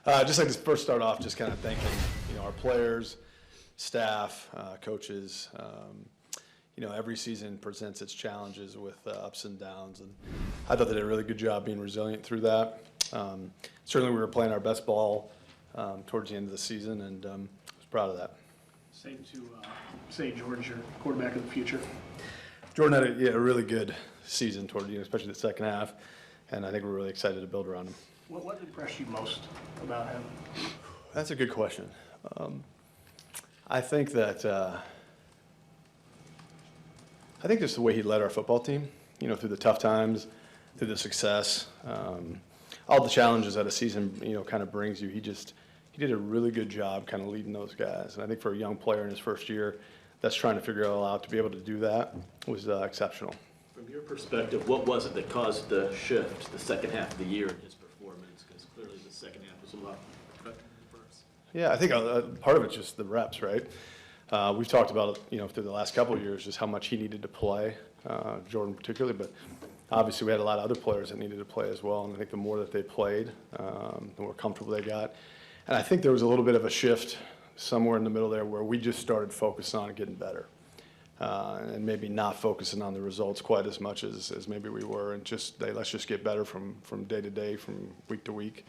Just like to first start off, just kind of thanking our players, staff, coaches. Every season presents its challenges with ups and downs, and I thought they did a really good job being resilient through that. Certainly, we were playing our best ball towards the end of the season, and I was proud of that. Same to say George, your quarterback of the future. Jordan had a really good season toward especially the second half, and I think we're really excited to build around him. What impressed you most about him? That's a good question. I think that just the way he led our football team, through the tough times, through the success, all the challenges that a season, kind of brings you. He did a really good job kind of leading those guys. And I think for a young player in his first year that's trying to figure it all out, to be able to do that was exceptional. From your perspective, what was it that caused the shift the second half of the year in his performance? Because clearly the second half was a lot better than the first. Yeah, I think part of it's just the reps, right? We've talked about, through the last couple of years, just how much he needed to play, Jordan particularly, but obviously we had a lot of other players that needed to play as well, and I think the more that they played, the more comfortable they got. And I think there was a little bit of a shift somewhere in the middle there where we just started focusing on getting better, and maybe not focusing on the results quite as much as maybe we were, and let's just get better from day to day, from week to week.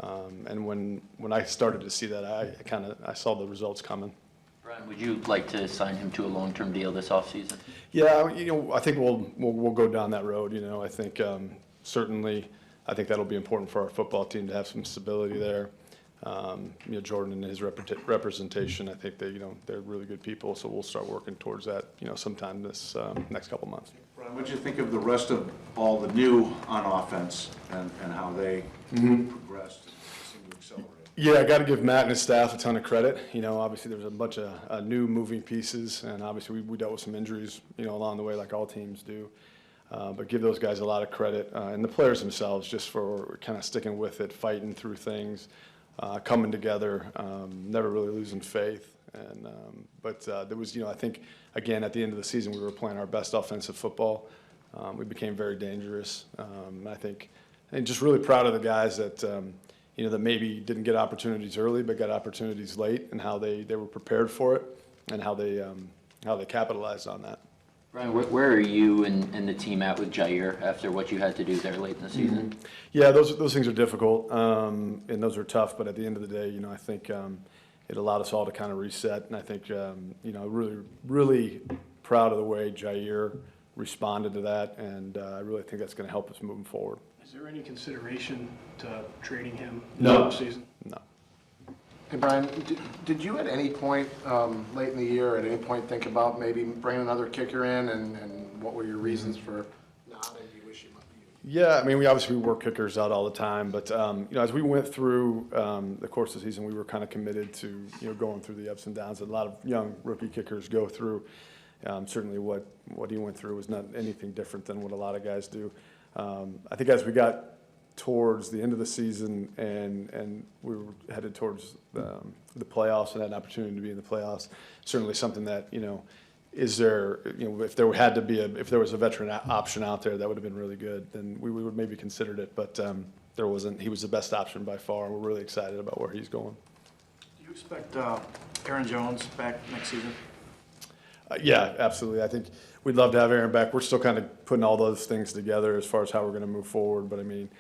And when I started to see that, I saw the results coming. Brian, would you like to sign him to a long-term deal this offseason? Yeah, I think we'll go down that road. I think certainly I think that'll be important for our football team to have some stability there. Jordan and his representation, I think they're really good people, so we'll start working towards that sometime this next couple months. Brian, what do you think of the rest of all the new on offense and how they progressed and seem to accelerate? Yeah, I got to give Matt and his staff a ton of credit. Obviously there's a bunch of new moving pieces, and obviously we dealt with some injuries, along the way, like all teams do. But give those guys a lot of credit, and the players themselves, just for kind of sticking with it, fighting through things, coming together, never really losing faith. And but there was, I think, again, at the end of the season, we were playing our best offensive football. We became very dangerous. I think, and just really proud of the guys that, that maybe didn't get opportunities early, but got opportunities late, and how they were prepared for it, and how they capitalized on that. Brian, where are you and the team at with Jair after what you had to do there late in the season? Yeah, those things are difficult, and those are tough. But at the end of the day, I think it allowed us all to kind of reset. And I think, really proud of the way Jair responded to that, and I really think that's going to help us moving forward. Is there any consideration to trading him No. this offseason? No. Hey, Brian, did you at any point late in the year, at any point think about maybe bringing another kicker in, and what were your reasons for not, and you wish you might be? Yeah, I mean, we obviously work kickers out all the time, but as we went through the course of the season, we were kind of committed to going through the ups and downs that a lot of young rookie kickers go through. Certainly, what he went through was not anything different than what a lot of guys do. I think as we got towards the end of the season and we were headed towards the playoffs and had an opportunity to be in the playoffs, certainly something that is there, if there had to be if there was a veteran option out there that would have been really good, then we would maybe considered it, but there wasn't. He was the best option by far, and we're really excited about where he's going. Do you expect Aaron Jones back next season? Yeah, absolutely. I think we'd love to have Aaron back. We're still kind of putting all those things together as far as how we're going to move forward. But I mean,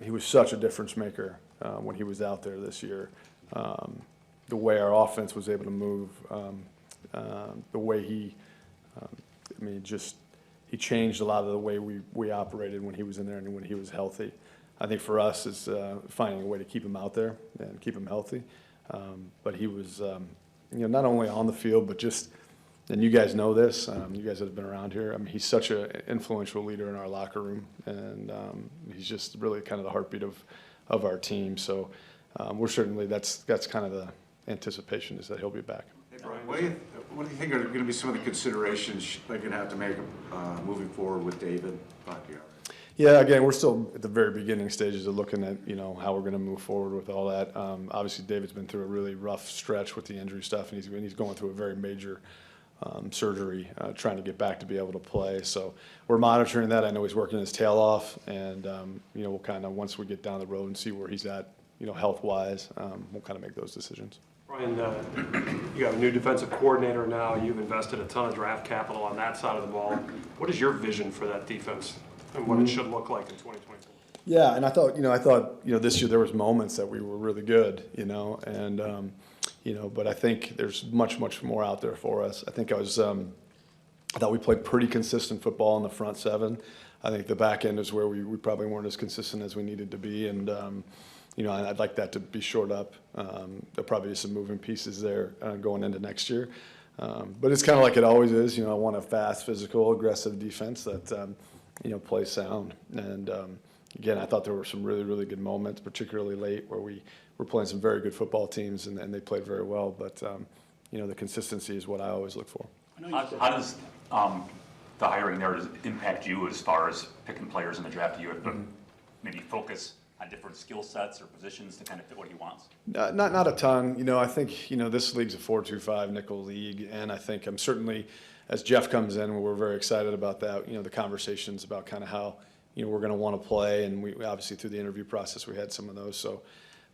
he was such a difference maker when he was out there this year. The way our offense was able to move, the way he changed a lot of the way we operated when he was in there and when he was healthy. I think for us is finding a way to keep him out there and keep him healthy. But he was, not only on the field, but just. And you guys know this, you guys that have been around here. I mean, he's such an influential leader in our locker room, and he's just really kind of the heartbeat of our team. So we're certainly, that's kind of the anticipation, is that he'll be back. Hey, Brian, what do you think are going to be some of the considerations they're going to have to make moving forward with David Bakhtiari? Yeah, again, we're still at the very beginning stages of looking at, how we're going to move forward with all that. Obviously, David's been through a really rough stretch with the injury stuff, and he's going through a very major surgery, trying to get back to be able to play. So we're monitoring that. I know he's working his tail off, and we'll kind of, once we get down the road and see where he's at, health-wise, we'll kind of make those decisions. Brian, you have a new defensive coordinator now. You've invested a ton of draft capital on that side of the ball. What is your vision for that defense and what it should look like in 2024? Yeah, and I thought this year there was moments that we were really good, and but I think there's much more out there for us. I thought we played pretty consistent football in the front seven. I think the back end is where we probably weren't as consistent as we needed to be, and I'd like that to be shored up. There'll probably be some moving pieces there going into next year, but it's kind of like it always is. I want a fast, physical, aggressive defense that plays sound. And again, I thought there were some really good moments, particularly late, where we were playing some very good football teams, and they played very well. But the consistency is what I always look for. How does the hiring there impact you as far as picking players in the draft? Do you have to maybe focus on different skill sets or positions to kind of fit what he wants? Not a ton. I think this league's a 4-2-5 nickel league, and I think I'm certainly, as Jeff comes in, we're very excited about that. The conversations about kind of how we're going to want to play, and we obviously through the interview process we had some of those. So,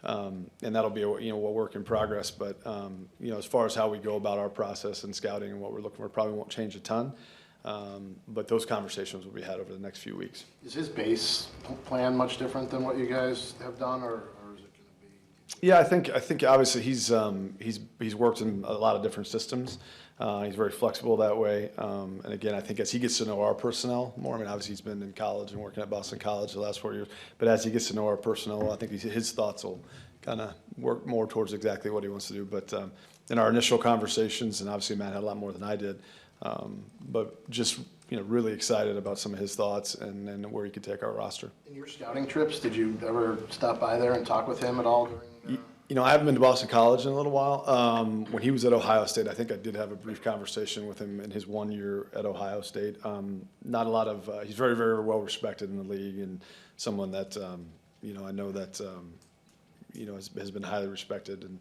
and that'll be a work in progress. But as far as how we go about our process and scouting and what we're looking for, probably won't change a ton. But those conversations will be had over the next few weeks. Is his base plan much different than what you guys have done, or is it going to be? Yeah, I think obviously he's worked in a lot of different systems. He's very flexible that way. And again, I think as he gets to know our personnel more, obviously he's been in college and working at Boston College the last 4 years, but as he gets to know our personnel, I think his thoughts will kind of work more towards exactly what he wants to do. But in our initial conversations, and obviously Matt had a lot more than I did, but just really excited about some of his thoughts and where he could take our roster. In your scouting trips, did you ever stop by there and talk with him at all during? I haven't been to Boston College in a little while. When he was at Ohio State, I think I did have a brief conversation with him in his 1 year at Ohio State. Not a lot of, he's very, very well respected in the league, and someone that, I know that, has been highly respected and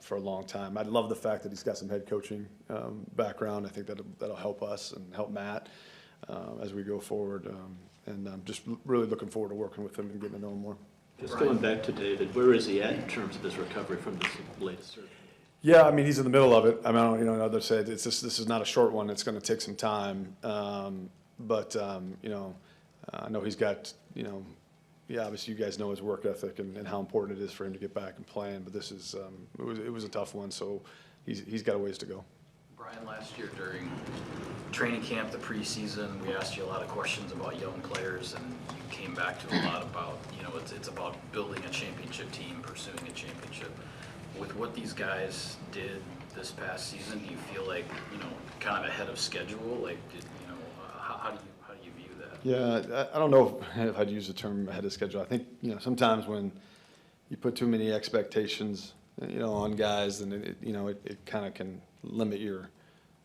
for a long time. I love the fact that he's got some head coaching background. I think that'll help us and help Matt as we go forward. And I'm just really looking forward to working with him and getting to know him more. Just going back to David, where is he at in terms of his recovery from this latest surgery? Yeah, he's in the middle of it. I don't, others say this is not a short one. It's going to take some time. But I know he's got, obviously you guys know his work ethic and how important it is for him to get back and playing. But this is, it was a tough one. So he's got a ways to go. Brian, last year during training camp, the preseason, we asked you a lot of questions about young players, and you came back to a lot about, it's about building a championship team, pursuing a championship. With what these guys did this past season, do you feel like, kind of ahead of schedule? Like, how do you view that? Yeah, I don't know if I'd use the term ahead of schedule. I think, sometimes when you put too many expectations, on guys, then it kind of can limit your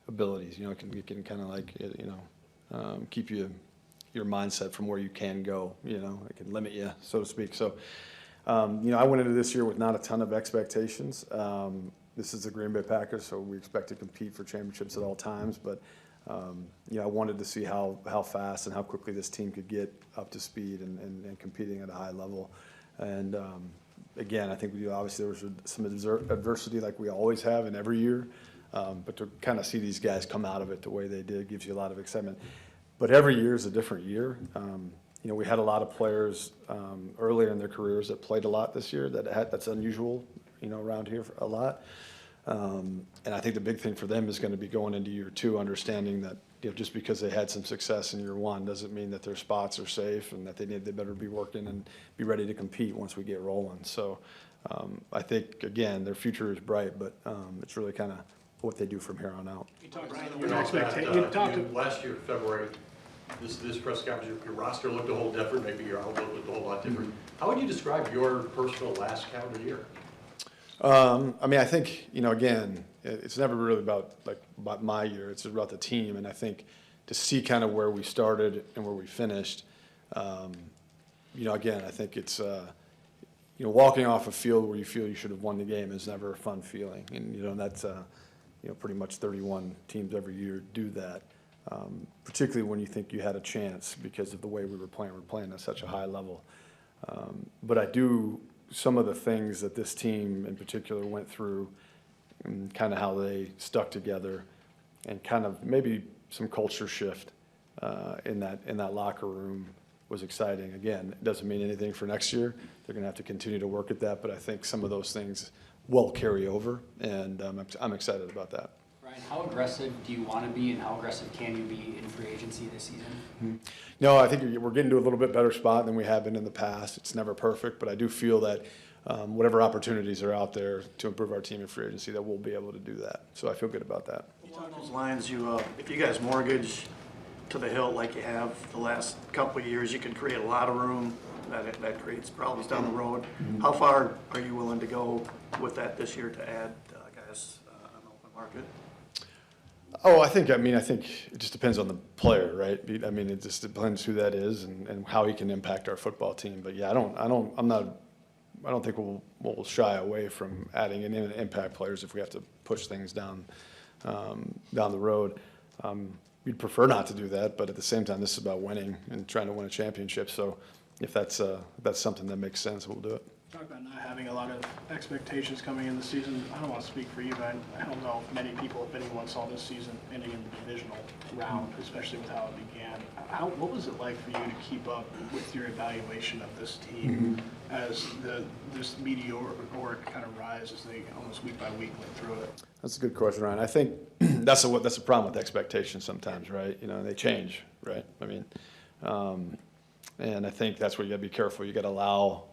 abilities. It can kind of like, keep your mindset from where you can go. It can limit you, so to speak. So, I went into this year with not a ton of expectations. This is the Green Bay Packers, so we expect to compete for championships at all times. But, I wanted to see how fast and how quickly this team could get up to speed and competing at a high level. And, again, I think obviously there was some adversity like we always have in every year. But to kind of see these guys come out of it the way they did gives you a lot of excitement. But every year is a different year. We had a lot of players earlier in their careers that played a lot this year. That's unusual, around here a lot. And I think the big thing for them is going to be going into year two, understanding that just because they had some success in year one doesn't mean that their spots are safe and that they better be working and be ready to compete once we get rolling. So I think, again, their future is bright, but it's really kind of what they do from here on out. You talked about your expectations. Last year, February, this press conference, your roster looked a whole different, maybe your outlook looked a whole lot different. How would you describe your personal last calendar year? I think, again, it's never really about my year. It's about the team. And I think to see kind of where we started and where we finished, again, I think it's, walking off a field where you feel you should have won the game is never a fun feeling. And, that's, pretty much 31 teams every year do that, particularly when you think you had a chance because of the way we were playing. We're playing at such a high level. But I do some of the things that this team in particular went through and kind of how they stuck together and kind of maybe some culture shift in that locker room was exciting. Again, it doesn't mean anything for next year. They're going to have to continue to work at that, but I think some of those things will carry over, and I'm excited about that. Ryan, how aggressive do you want to be, and how aggressive can you be in free agency this season? No, I think we're getting to a little bit better spot than we have been in the past. It's never perfect, but I do feel that whatever opportunities are out there to improve our team in free agency, that we'll be able to do that. So I feel good about that. Along those lines, if you guys mortgage to the hilt like you have the last couple of years, you can create a lot of room. That creates problems down the road. How far are you willing to go with that this year to add guys on the open market? Oh, I think it just depends on the player, right? I mean, it just depends who that is and how he can impact our football team. But yeah, I don't think we'll shy away from adding in impact players if we have to push things down the road. We'd prefer not to do that, but at the same time, this is about winning and trying to win a championship. So if that's something that makes sense, we'll do it. Talk about not having a lot of expectations coming in the season. I don't want to speak for you, but I don't know if many people, if anyone, saw this season ending in the divisional round, especially with how it began. What was it like for you to keep up with your evaluation of this team as this meteoric kind of rise as they almost week by week went through it? That's a good question, Ryan. I think that's a problem with expectations sometimes, right? You know, they change, right? I mean, and I think that's where you got to be careful. You got to allow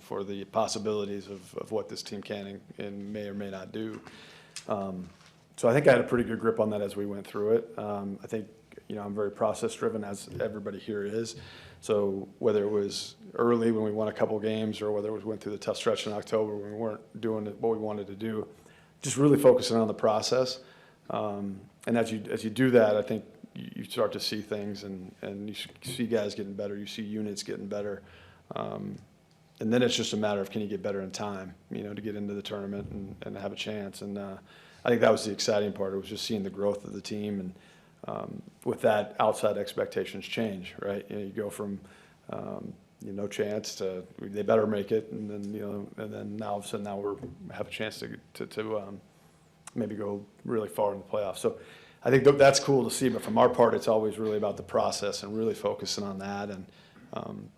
for the possibilities of what this team can and may or may not do. So I think I had a pretty good grip on that as we went through it. I think, you know, I'm very process driven, as everybody here is. So whether it was early when we won a couple games or whether it was went through the tough stretch in October when we weren't doing what we wanted to do, just really focusing on the process. And as you do that, I think you start to see things and you see guys getting better, you see units getting better. And then it's just a matter of can you get better in time, you know, to get into the tournament and have a chance. And I think that was the exciting part. It was just seeing the growth of the team. And with that, outside expectations change, right? You know, you go from no chance to they better make it. And then now all of a sudden we have a chance to maybe go really far in the playoffs. So I think that's cool to see, but from our part, it's always really about the process and really focusing on that, and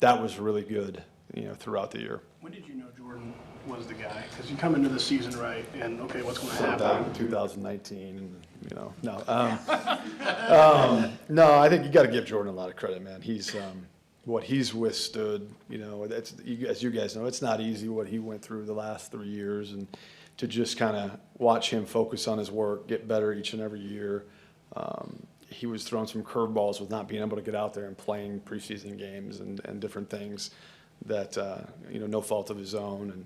that was really good, you know, throughout the year. When did you know Jordan was the guy? Because you come into the season right, and okay, what's going to happen? 2019, and, you know, no, I think you got to give Jordan a lot of credit, man. He's what he's withstood. You know, as you guys know, it's not easy what he went through the last 3 years, and to just kind of watch him focus on his work, get better each and every year. He was throwing some curveballs with not being able to get out there and playing preseason games and different things that, no fault of his own.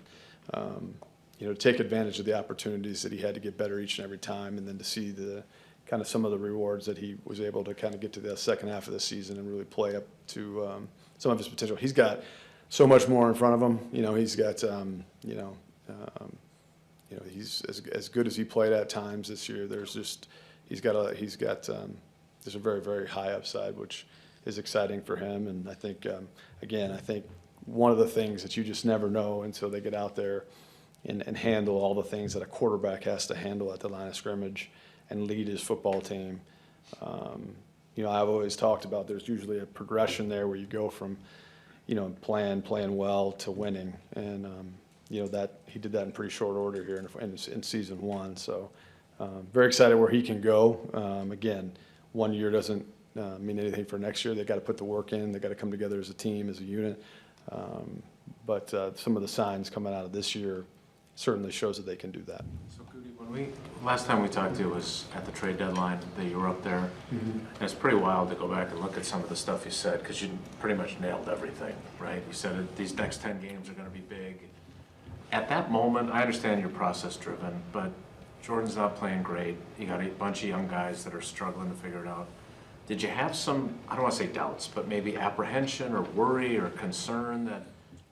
And, to take advantage of the opportunities that he had to get better each and every time, and then to see the kind of some of the rewards that he was able to kind of get to the second half of the season and really play up to some of his potential. He's got so much more in front of him. You know, he's got, he's as good as he played at times this year. He's got there's a very, very high upside, which is exciting for him. And I think, I think one of the things that you just never know until they get out there and handle all the things that a quarterback has to handle at the line of scrimmage and lead his football team. I've always talked about there's usually a progression there where you go from, playing well to winning. And, that he did that in pretty short order here in season one. So very excited where he can go. Again, 1 year doesn't mean anything for next year. They got to put the work in. They got to come together as a team, as a unit. But some of the signs coming out of this year certainly shows that they can do that. So Goody, last time we talked to you was at the trade deadline that you were up there. And it's pretty wild to go back and look at some of the stuff you said, because you pretty much nailed everything, right? You said these next 10 games are going to be big. At that moment, I understand you're process driven, but Jordan's not playing great. You got a bunch of young guys that are struggling to figure it out. Did you have some, I don't want to say doubts, but maybe apprehension or worry or concern that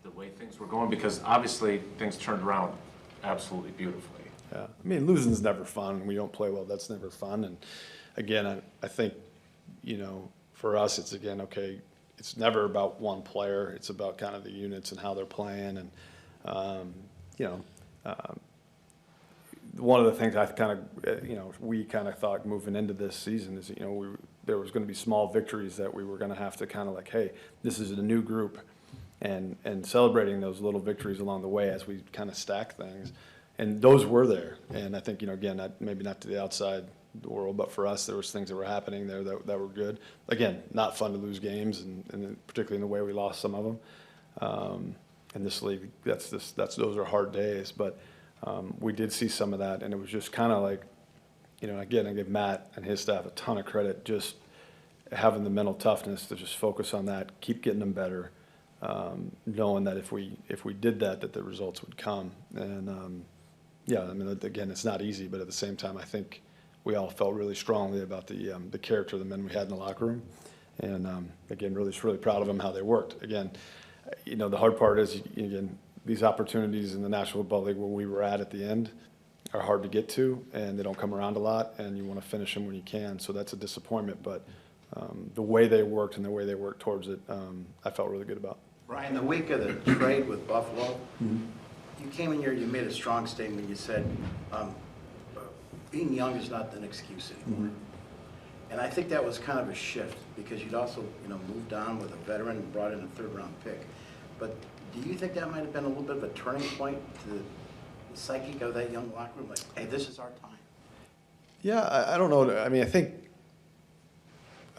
the way things were going? Because obviously things turned around absolutely beautifully. Yeah, I mean, losing's never fun. We don't play well, that's never fun. And again, I think, for us, it's again, okay, it's never about one player. It's about kind of the units and how they're playing. And You know, one of the things I kind of, we kind of thought moving into this season is, there was going to be small victories that we were going to have to kind of like, hey, this is a new group, and celebrating those little victories along the way as we kind of stack things. And those were there. And I think, again, maybe not to the outside world, but for us, there was things that were happening there that were good. Again, not fun to lose games, and particularly in the way we lost some of them. In this league, those are hard days. But we did see some of that, and it was just kind of like, again, I give Matt and his staff a ton of credit, just having the mental toughness to just focus on that, keep getting them better, knowing that if we did that the results would come. And yeah, I mean, again, it's not easy, but at the same time, I think we all felt really strongly about the character of the men we had in the locker room. And again, really proud of them, how they worked. Again, the hard part is, again, these opportunities in the National Football League where we were at the end are hard to get to, and they don't come around a lot, and you want to finish them when you can. So that's a disappointment, but the way they worked and the way they worked towards it, I felt really good about. Brian, the week of the trade with Buffalo, you came in here, you made a strong statement. You said, being young is not an excuse anymore. And I think that was kind of a shift, because you'd also, moved on with a veteran and brought in a third-round pick. But do you think that might have been a little bit of a turning point to the psyche of that young locker room? Like, hey, this is our time. Yeah, I don't know. I mean, I think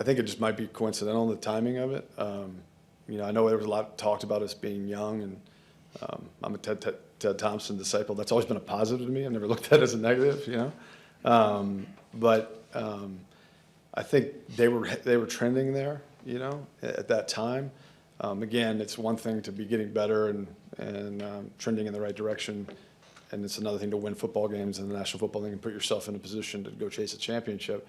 it just might be coincidental, the timing of it. I know there was a lot talked about us being young, and I'm a Ted Thompson disciple. That's always been a positive to me. I've never looked at it as a negative, But I think they were trending there, at that time. Again, it's one thing to be getting better and trending in the right direction, and it's another thing to win football games in the National Football League and put yourself in a position to go chase a championship.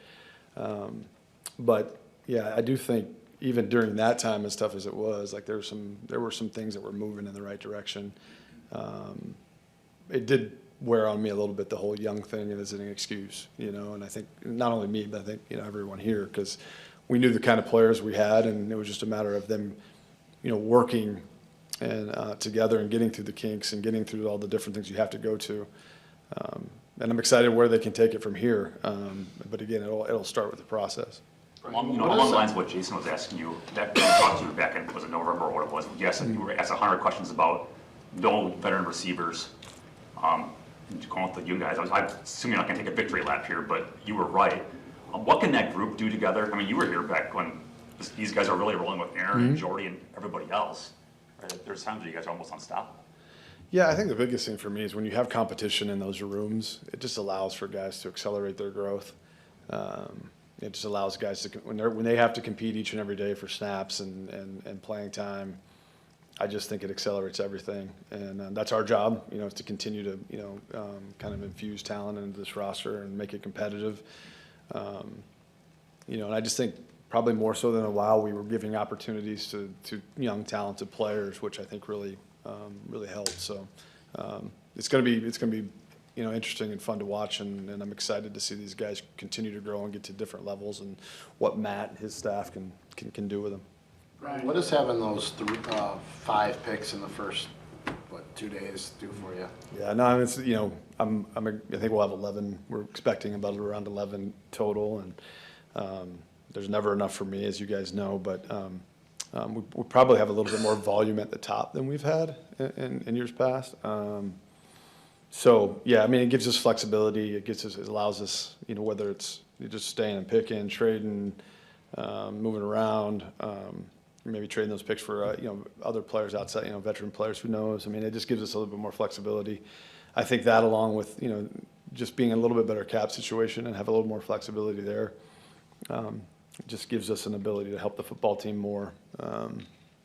But yeah, I do think even during that time, as tough as it was, like there were some things that were moving in the right direction. It did wear on me a little bit, the whole young thing as an excuse, and I think not only me, but I think, everyone here, because we knew the kind of players we had, and it was just a matter of them, working and together and getting through the kinks and getting through all the different things you have to go to. And I'm excited where they can take it from here. But again, it'll start with the process. Along the lines of what Jason was asking you, that we talked to you back in, was it November or what it was? Yes, you were asked 100 questions about no veteran receivers. Going with you guys, I assume you're not going to take a victory lap here, but you were right. What can that group do together? I mean, you were here back when these guys are really rolling with Aaron and Jordy and everybody else. Right? There's times where you guys are almost unstoppable. Yeah, I think the biggest thing for me is when you have competition in those rooms, it just allows for guys to accelerate their growth. It just allows guys to, when they have to compete each and every day for snaps and playing time, I just think it accelerates everything. And that's our job, is to continue to, kind of infuse talent into this roster and make it competitive. And I just think probably more so than a while, we were giving opportunities to young, talented players, which I think really helped. So it's going to be interesting and fun to watch, and I'm excited to see these guys continue to grow and get to different levels, and what Matt and his staff can do with them. Right. What does having those 5 picks in the first 2 days do for you? Yeah, no, I mean, it's, I think we'll have 11. We're expecting about around 11 total, and there's never enough for me, as you guys know, but we probably have a little bit more volume at the top than we've had in years past. So yeah, I mean, it gives us flexibility. It allows us, whether it's just staying and picking, trading, moving around, maybe trading those picks for other players outside, veteran players. Who knows? I mean, it just gives us a little bit more flexibility. I think that, along with just being in a little bit better cap situation and have a little more flexibility there, just gives us an ability to help the football team more.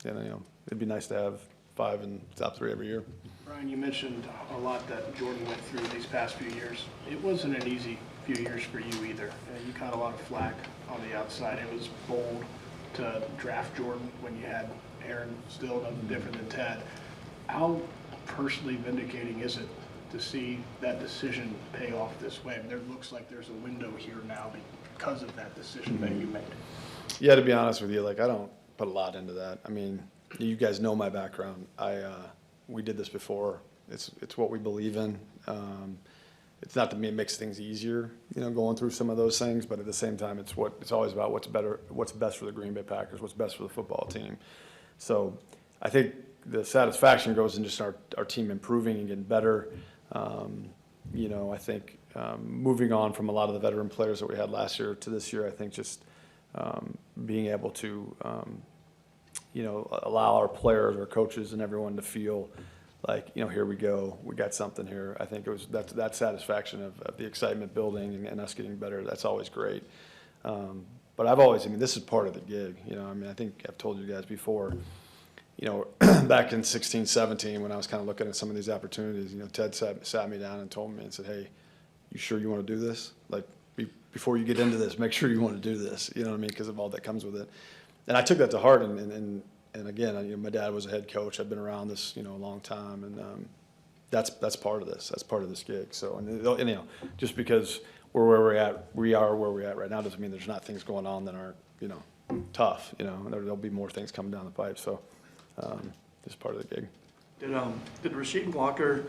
It'd be nice to have 5 in the top 3 every year. Brian, you mentioned a lot that Jordan went through these past few years. It wasn't an easy few years for you either. You caught a lot of flack on the outside. It was bold to draft Jordan when you had Aaron still, nothing different than Ted. How personally vindicating is it to see that decision pay off this way? I mean, there looks like there's a window here now because of that decision that you made. Yeah, to be honest with you, I don't put a lot into that. I mean, you guys know my background. we did this before. It's what we believe in. It's not to me, it makes things easier, going through some of those things, but at the same time, it's always about what's best for the Green Bay Packers, what's best for the football team. So I think the satisfaction goes in just our team improving and getting better. I think moving on from a lot of the veteran players that we had last year to this year, I think just being able to, allow our players, our coaches, and everyone to feel like, here we go, we got something here. I think that satisfaction of the excitement building and us getting better, that's always great. But this is part of the gig, I think I've told you guys before, back in 16, 17, when I was kind of looking at some of these opportunities, Ted sat me down and told me and said, hey, you sure you want to do this? Like, before you get into this, make sure you want to do this, because of all that comes with it. And I took that to heart, and again, my dad was a head coach. I've been around this, a long time, and that's part of this. That's part of this gig. So, and just because we're where we are where we're at right now, doesn't mean there's not things going on that aren't, tough. There'll be more things coming down the pipe. So, just part of the gig. Did Rasheed Walker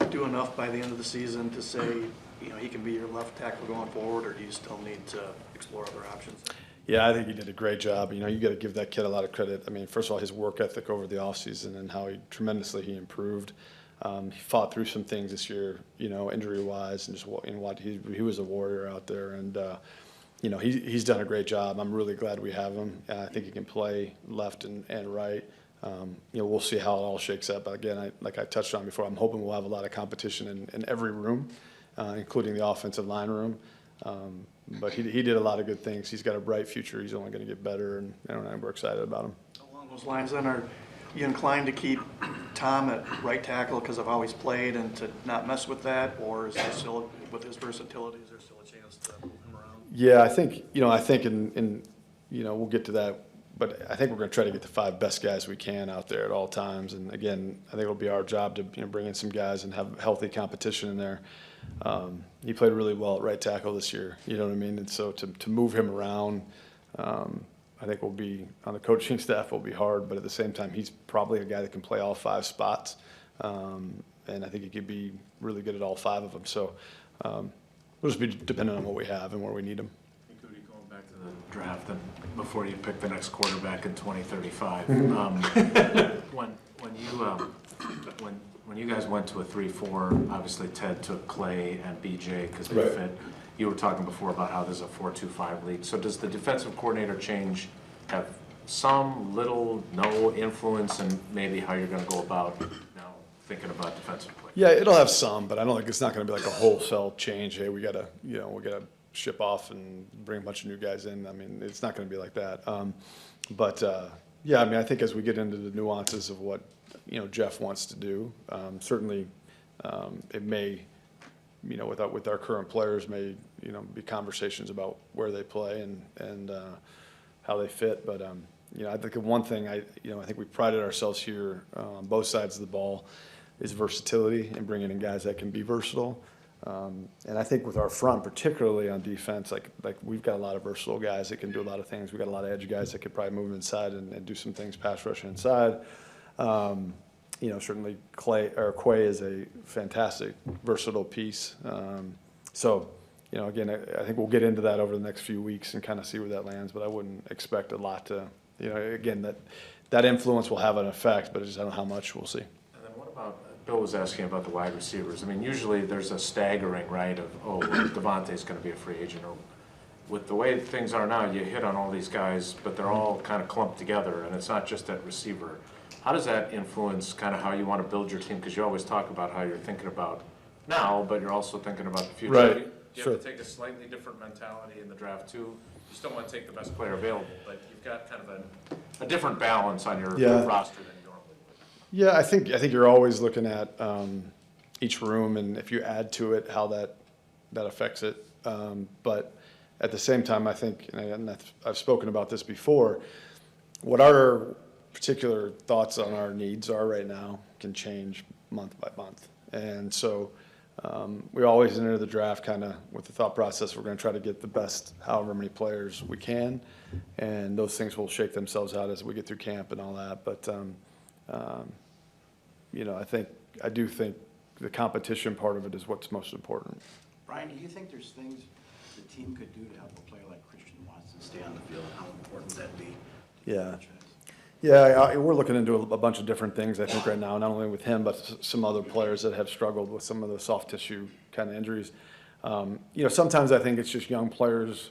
do enough by the end of the season to say, he can be your left tackle going forward, or do you still need to explore other options? Yeah, I think he did a great job. You got to give that kid a lot of credit. First of all, his work ethic over the offseason and how tremendously he improved. He fought through some things this year, injury-wise, and just he was a warrior out there, and he's done a great job. I'm really glad we have him. I think he can play left and right. We'll see how it all shakes up. But again, like I touched on before, I'm hoping we'll have a lot of competition in every room, including the offensive line room. But he did a lot of good things. He's got a bright future. He's only going to get better, and we're excited about him. Along those lines, then, are you inclined to keep Tom at right tackle because I've always played and to not mess with that, or is there still, with his versatility, is there still a chance to move him around? Yeah, I think we'll get to that, but I think we're going to try to get the 5 best guys we can out there at all times. And again, I think it'll be our job to bring in some guys and have healthy competition in there. He played really well at right tackle this year, And so to move him around, I think will be, on the coaching staff, will be hard, but at the same time, he's probably a guy that can play all 5 spots. And I think he could be really good at all 5 of them. So we'll just be dependent on what we have and where we need him. Hey, Goody, going back to the draft and before you pick the next quarterback in 2035, when you guys went to a 3-4, obviously Ted took Clay and BJ because they fit. You were talking before about how there's a 4-2-5 lead. So does the defensive coordinator change have some, little, no influence in maybe how you're going to go about now thinking about defensive play? Yeah, it'll have some, but I don't think it's not going to be like a wholesale change. Hey, we gotta ship off and bring a bunch of new guys in. It's not going to be like that. I think as we get into the nuances of what Jeff wants to do, certainly it may, with our current players, may be conversations about where they play and how they fit. But I think one thing I think we prided ourselves here on both sides of the ball is versatility and bringing in guys that can be versatile. And I think with our front, particularly on defense, like we've got a lot of versatile guys that can do a lot of things. We've got a lot of edge guys that could probably move inside and do some things pass rush inside. Certainly Quay is a fantastic, versatile piece. Again, I think we'll get into that over the next few weeks and kind of see where that lands, but I wouldn't expect a lot to, again, that influence will have an effect, but I just don't know how much, we'll see. And then what about, Bill was asking about the wide receivers. Usually there's a staggering, right, of, Devontae's going to be a free agent. Or with the way things are now, you hit on all these guys, but they're all kind of clumped together, and it's not just that receiver. How does that influence kind of how you want to build your team? Because you always talk about how you're thinking about now, but you're also thinking about the future. Right. You have to take a slightly different mentality in the draft too. You still want to take the best player available, but you've got kind of a different balance on your roster than you normally would. Yeah, I think you're always looking at each room, and if you add to it, how that affects it. But at the same time, I think, and I've spoken about this before, what our particular thoughts on our needs are right now can change month by month. And so we always enter the draft kind of with the thought process we're going to try to get the best however many players we can, and those things will shake themselves out as we get through camp and all that. But I do think the competition part of it is what's most important. Brian, do you think there's things the team could do to help a player like Christian Watson stay on the field? How important would that be? Yeah. Yeah, we're looking into a bunch of different things, I think, right now, not only with him, but some other players that have struggled with some of the soft tissue kind of injuries. Sometimes I think it's just young players,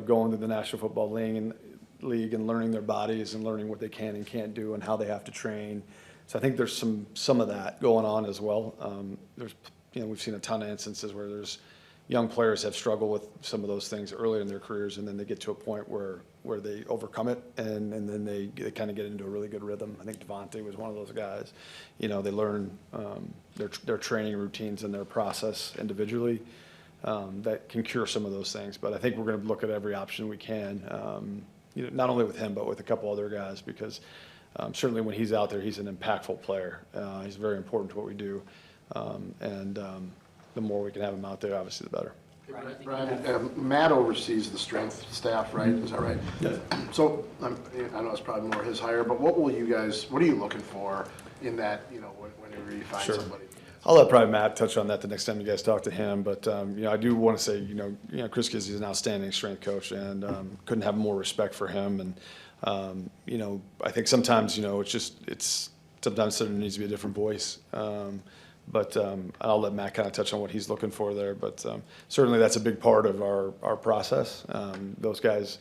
going to the National Football League and learning their bodies and learning what they can and can't do and how they have to train. So I think there's some of that going on as well. We've seen a ton of instances where there's young players have struggled with some of those things earlier in their careers, and then they get to a point where they overcome it, and then they kind of get into a really good rhythm. I think Devontae was one of those guys. They learn their training routines and their process individually that can cure some of those things. But I think we're going to look at every option we can, not only with him, but with a couple other guys, because certainly when he's out there, he's an impactful player. He's very important to what we do. The more we can have him out there, obviously, the better. Brian, Matt oversees the strength staff, right? Is that right? Yeah. So I know it's probably more his hire, but what are you looking for in that, whenever you find somebody? I'll let probably Matt touch on that the next time you guys talk to him. But, I do want to say, Chris Kizzy is an outstanding strength coach, and couldn't have more respect for him. And, I think sometimes, sometimes there needs to be a different voice. But I'll let Matt kind of touch on what he's looking for there. But certainly that's a big part of our process. Those guys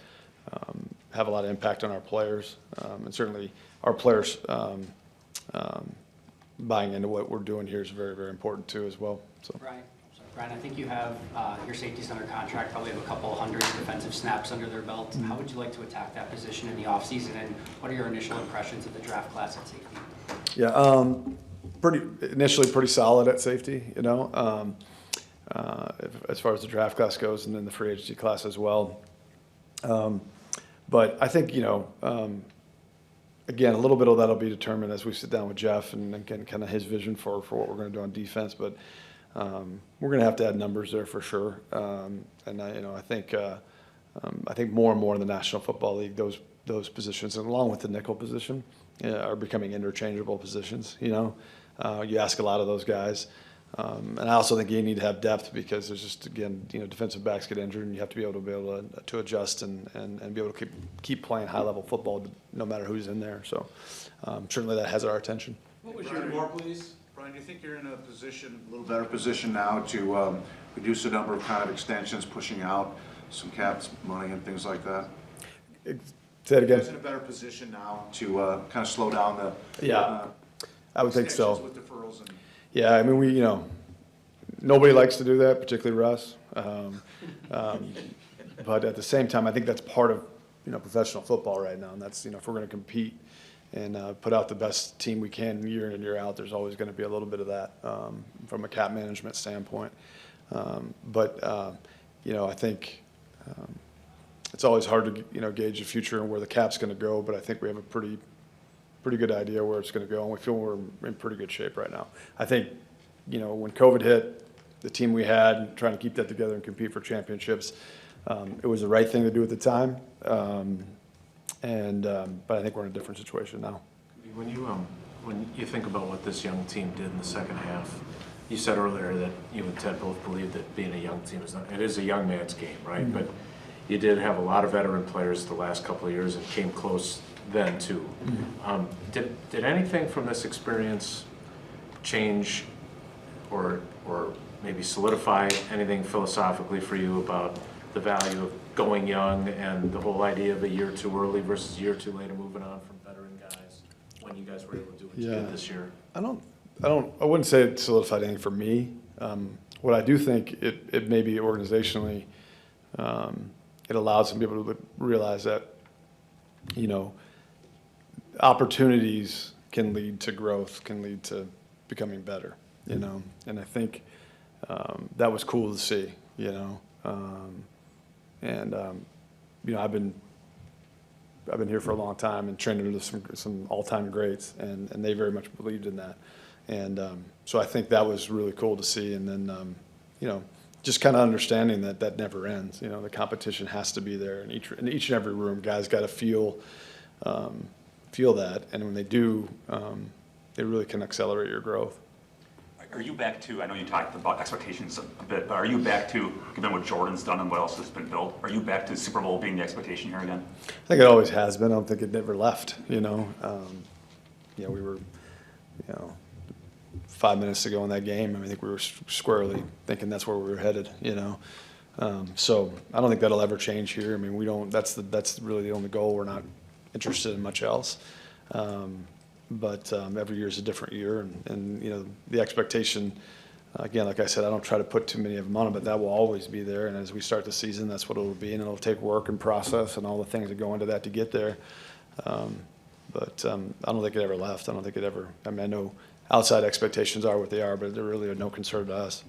have a lot of impact on our players. And certainly our players buying into what we're doing here is very, very important too as well. So. Brian, I think you have your safeties under contract, probably have a couple hundred defensive snaps under their belt. How would you like to attack that position in the offseason, and what are your initial impressions of the draft class at safety? Yeah, initially pretty solid at safety, as far as the draft class goes, and then the free agency class as well. But I think, again, a little bit of that'll be determined as we sit down with Jeff and again, kind of his vision for what we're going to do on defense. But we're going to have to add numbers there for sure. And I think more and more in the National Football League, those positions, and along with the nickel position, are becoming interchangeable positions. You ask a lot of those guys. And I also think you need to have depth, because there's just, again, defensive backs get injured, and you have to be able to adjust and be able to keep playing high-level football no matter who's in there. So certainly that has our attention. What was your more, please? Brian, do you think you're in a little better position now to reduce the number of kind of extensions, pushing out some cap money and things like that? Say it again. Are you guys in a better position now to kind of slow down the I would think so. With deferrals and yeah, I mean, nobody likes to do that, particularly Russ. But at the same time, I think that's part of, professional football right now. And that's, if we're going to compete and put out the best team we can year in and year out, there's always going to be a little bit of that from a cap management standpoint. But I think it's always hard to, gauge the future and where the cap's going to go. But I think we have a pretty good idea where it's going to go, and we feel we're in pretty good shape right now. I think, when COVID hit, the team we had, trying to keep that together and compete for championships, it was the right thing to do at the time. But I think we're in a different situation now. When you think about what this young team did in the second half, you said earlier that you and Ted both believe that being a young team it is a young man's game, right? Mm-hmm. But you did have a lot of veteran players the last couple of years and came close then too. Mm-hmm. Did anything from this experience change or maybe solidify anything philosophically for you about the value of going young and the whole idea of a year too early versus a year too late and moving on from veteran guys when you guys were able to do what you did this year? I wouldn't say it solidified anything for me. What I do think it maybe organizationally, it allowed some people to realize that, opportunities can lead to growth, can lead to becoming better, and I think that was cool to see, I've been here for a long time and trained under some all-time greats, and they very much believed in that, and so I think that was really cool to see, and then just kind of understanding that never ends. The competition has to be there in each and every room. Guys got to feel that, and when they do, it really can accelerate your growth. Are you back to, I know you talked about expectations a bit, but are you back to, given what Jordan's done and what else has been built, are you back to Super Bowl being the expectation here again? I think it always has been. I don't think it never left, you know. We were, 5 minutes ago in that game, I think we were squarely thinking that's where we were headed, you know. So I don't think that'll ever change here. I mean, we don't, that's really the only goal. We're not interested in much else. But every year is a different year, and the expectation, again, like I said, I don't try to put too many of them on it, but that will always be there. And as we start the season, that's what it'll be, and it'll take work and process and all the things that go into that to get there. But I don't think it ever left. I don't think it ever. I mean, I know outside expectations are what they are, but they're really no concern to us.